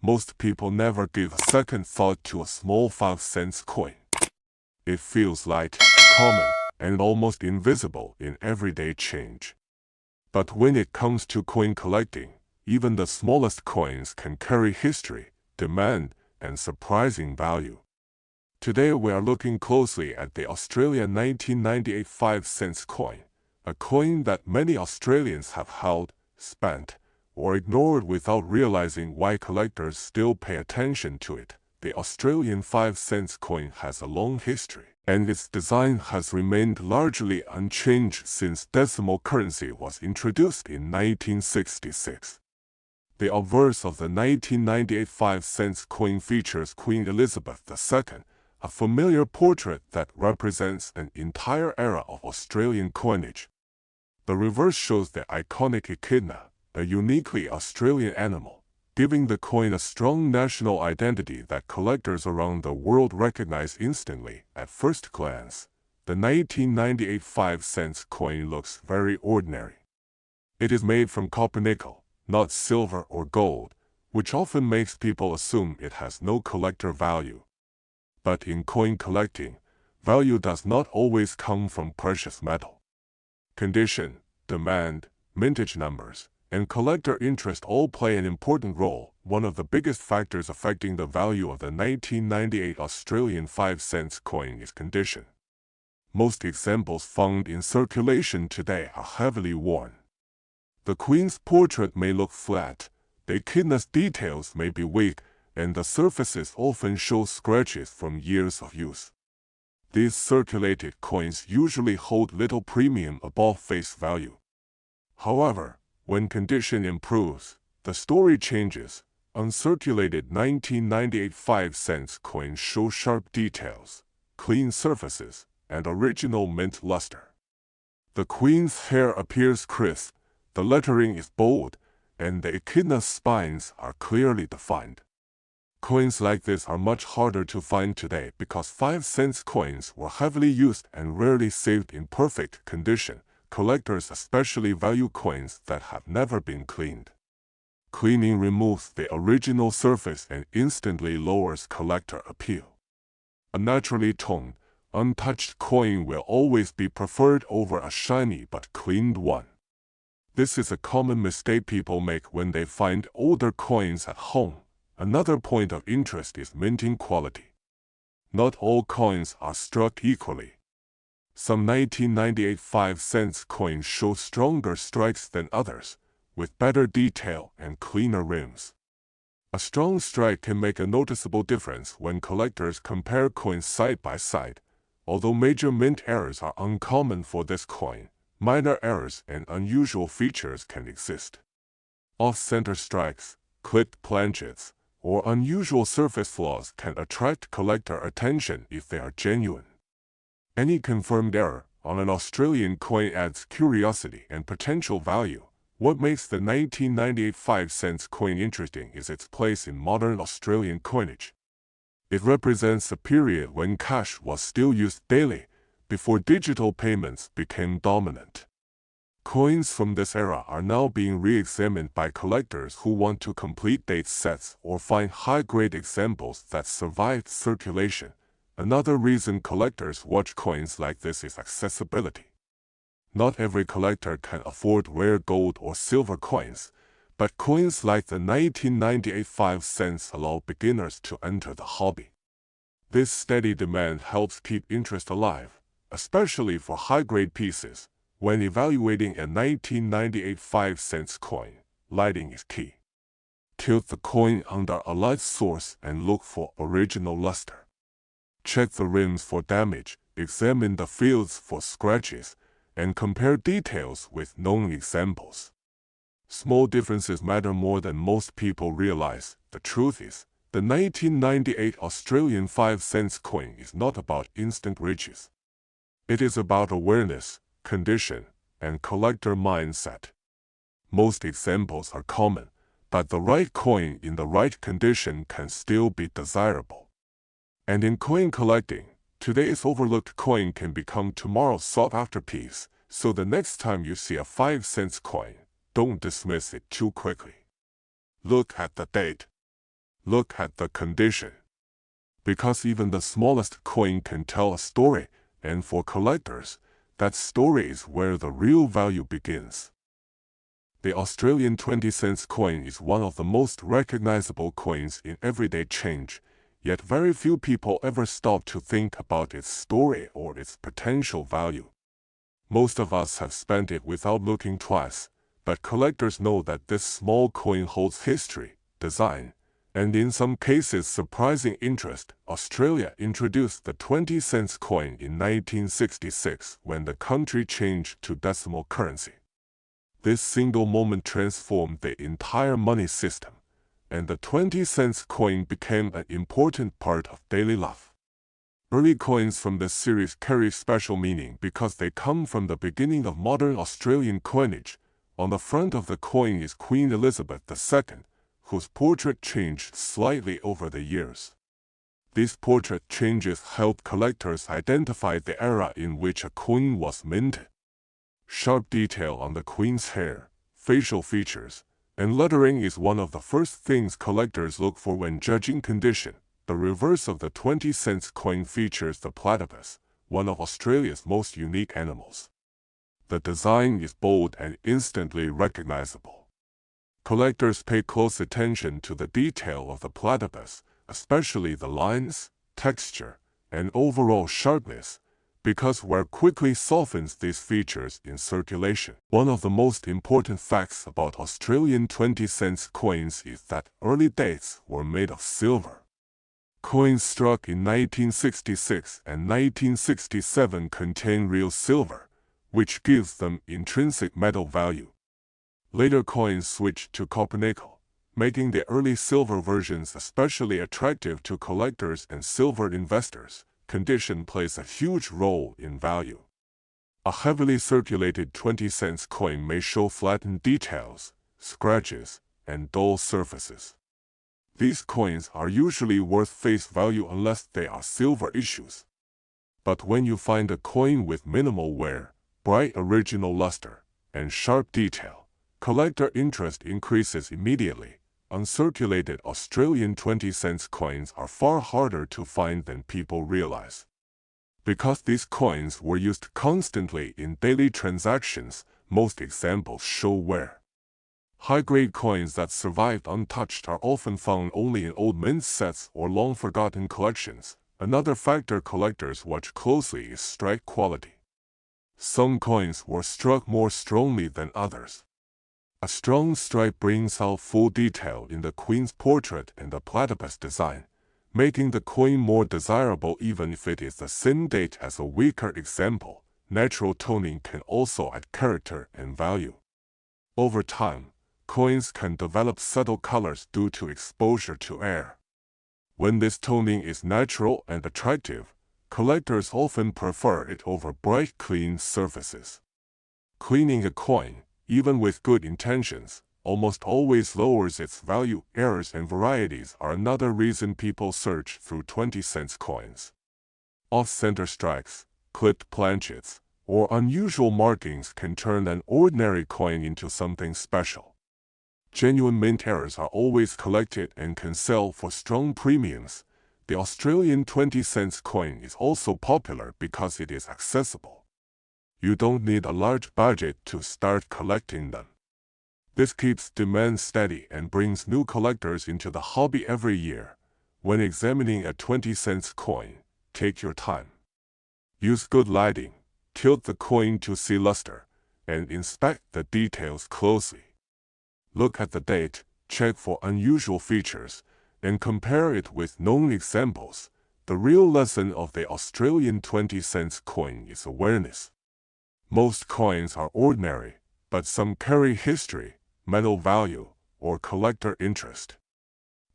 most people never give a second thought to a small 5-cent coin. It feels light, common, and almost invisible in everyday change. But when it comes to coin collecting, even the smallest coins can carry history, demand, and surprising value. Today we are looking closely at the Australian 1998 5-cent coin, a coin that many Australians have held, spent, or ignored without realizing why collectors still pay attention to it. The Australian 5-cent coin has a long history, and its design has remained largely unchanged since decimal currency was introduced in 1966. The obverse of the 1998 5-cent coin features Queen Elizabeth II, a familiar portrait that represents an entire era of Australian coinage. The reverse shows the iconic Echidna, a uniquely Australian animal, giving the coin a strong national identity that collectors around the world recognize instantly at first glance. The 1998 5-cent coin looks very ordinary. It is made from copper nickel, not silver or gold, which often makes people assume it has no collector value. But in coin collecting, value does not always come from precious metal. Condition, demand, mintage numbers, and collector interest all play an important role. One of the biggest factors affecting the value of the 1998 Australian 5-cent coin is condition. Most examples found in circulation today are heavily worn. The Queen's portrait may look flat, the Echidna's details may be weak, and the surfaces often show scratches from years of use. These circulated coins usually hold little premium above face value. However, when condition improves, the story changes. Uncirculated 1998 5-cent coins show sharp details, clean surfaces, and original mint luster. The Queen's hair appears crisp, the lettering is bold, and the Echidna's spines are clearly defined. Coins like this are much harder to find today because 5-cent coins were heavily used and rarely saved in perfect condition. Collectors especially value coins that have never been cleaned. Cleaning removes the original surface and instantly lowers collector appeal. A naturally toned, untouched coin will always be preferred over a shiny but cleaned one. This is a common mistake people make when they find older coins at home. Another point of interest is minting quality. Not all coins are struck equally. Some 1998 5-cent coins show stronger strikes than others, with better detail and cleaner rims. A strong strike can make a noticeable difference when collectors compare coins side by side. Although major mint errors are uncommon for this coin, minor errors and unusual features can exist. Off-center strikes, clipped planchets, or unusual surface flaws can attract collector attention if they are genuine. Any confirmed error on an Australian coin adds curiosity and potential value. What makes the 1998 5-cent coin interesting is its place in modern Australian coinage. It represents a period when cash was still used daily, before digital payments became dominant. Coins from this era are now being re-examined by collectors who want to complete date sets or find high-grade examples that survived circulation. Another reason collectors watch coins like this is accessibility. Not every collector can afford rare gold or silver coins, but coins like the 1998 5-cent allow beginners to enter the hobby. This steady demand helps keep interest alive, especially for high-grade pieces. When evaluating a 1998 5-cent coin, lighting is key. Tilt the coin under a light source and look for original luster. Check the rims for damage, examine the fields for scratches, and compare details with known examples. Small differences matter more than most people realize. The truth is, the 1998 Australian 5-cent coin is not about instant riches. It is about awareness, condition, and collector mindset. Most examples are common, but the right coin in the right condition can still be desirable. And in coin collecting, today's overlooked coin can become tomorrow's sought-after piece, so the next time you see a 5-cent coin, don't dismiss it too quickly. Look at the date. Look at the condition. Because even the smallest coin can tell a story, and for collectors, that story is where the real value begins. The Australian 20-cent coin is one of the most recognizable coins in everyday change, yet very few people ever stop to think about its story or its potential value. Most of us have spent it without looking twice, but collectors know that this small coin holds history, design, and in some cases surprising interest. Australia introduced the 20-cent coin in 1966 when the country changed to decimal currency. This single moment transformed the entire money system, and the 20-cent coin became an important part of daily life. Early coins from this series carry special meaning because they come from the beginning of modern Australian coinage. On the front of the coin is Queen Elizabeth II, whose portrait changed slightly over the years. These portrait changes help collectors identify the era in which a coin was minted. Sharp detail on the Queen's hair, facial features, and lettering is one of the first things collectors look for when judging condition. The reverse of the 20-cent coin features the platypus, one of Australia's most unique animals. The design is bold and instantly recognizable. Collectors pay close attention to the detail of the platypus, especially the lines, texture, and overall sharpness, because wear quickly softens these features in circulation. One of the most important facts about Australian 20-cent coins is that early dates were made of silver. Coins struck in 1966 and 1967 contain real silver, which gives them intrinsic metal value. Later coins switched to copper-nickel, making the early silver versions especially attractive to collectors and silver investors. Condition plays a huge role in value. A heavily circulated 20-cent coin may show flattened details, scratches, and dull surfaces. These coins are usually worth face value unless they are silver issues. But when you find a coin with minimal wear, bright original luster, and sharp detail, collector interest increases immediately. Uncirculated Australian 20-cent coins are far harder to find than people realize. Because these coins were used constantly in daily transactions, most examples show wear. High-grade coins that survived untouched are often found only in old mint sets or long-forgotten collections. Another factor collectors watch closely is strike quality. Some coins were struck more strongly than others. A strong stripe brings out full detail in the Queen's portrait and the platypus design, making the coin more desirable even if it is the same date as a weaker example. Natural toning can also add character and value. Over time, coins can develop subtle colors due to exposure to air. When this toning is natural and attractive, collectors often prefer it over bright, clean surfaces. Cleaning a coin, even with good intentions, almost always lowers its value. Errors and varieties are another reason people search through 20-cent coins. Off-center strikes, clipped planchets, or unusual markings can turn an ordinary coin into something special. Genuine mint errors are always collected and can sell for strong premiums. The Australian 20-cent coin is also popular because it is accessible. You don't need a large budget to start collecting them. This keeps demand steady and brings new collectors into the hobby every year. When examining a 20-cent coin, take your time. Use good lighting, tilt the coin to see luster, and inspect the details closely. Look at the date, check for unusual features, and compare it with known examples. The real lesson of the Australian 20-cent coin is awareness. Most coins are ordinary, but some carry history, metal value, or collector interest.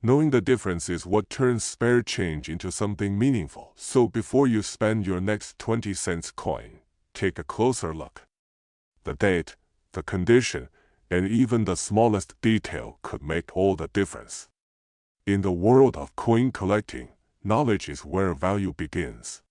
Knowing the difference is what turns spare change into something meaningful. So before you spend your next 20-cent coin, take a closer look. The date, the condition, and even the smallest detail could make all the difference. In the world of coin collecting, knowledge is where value begins.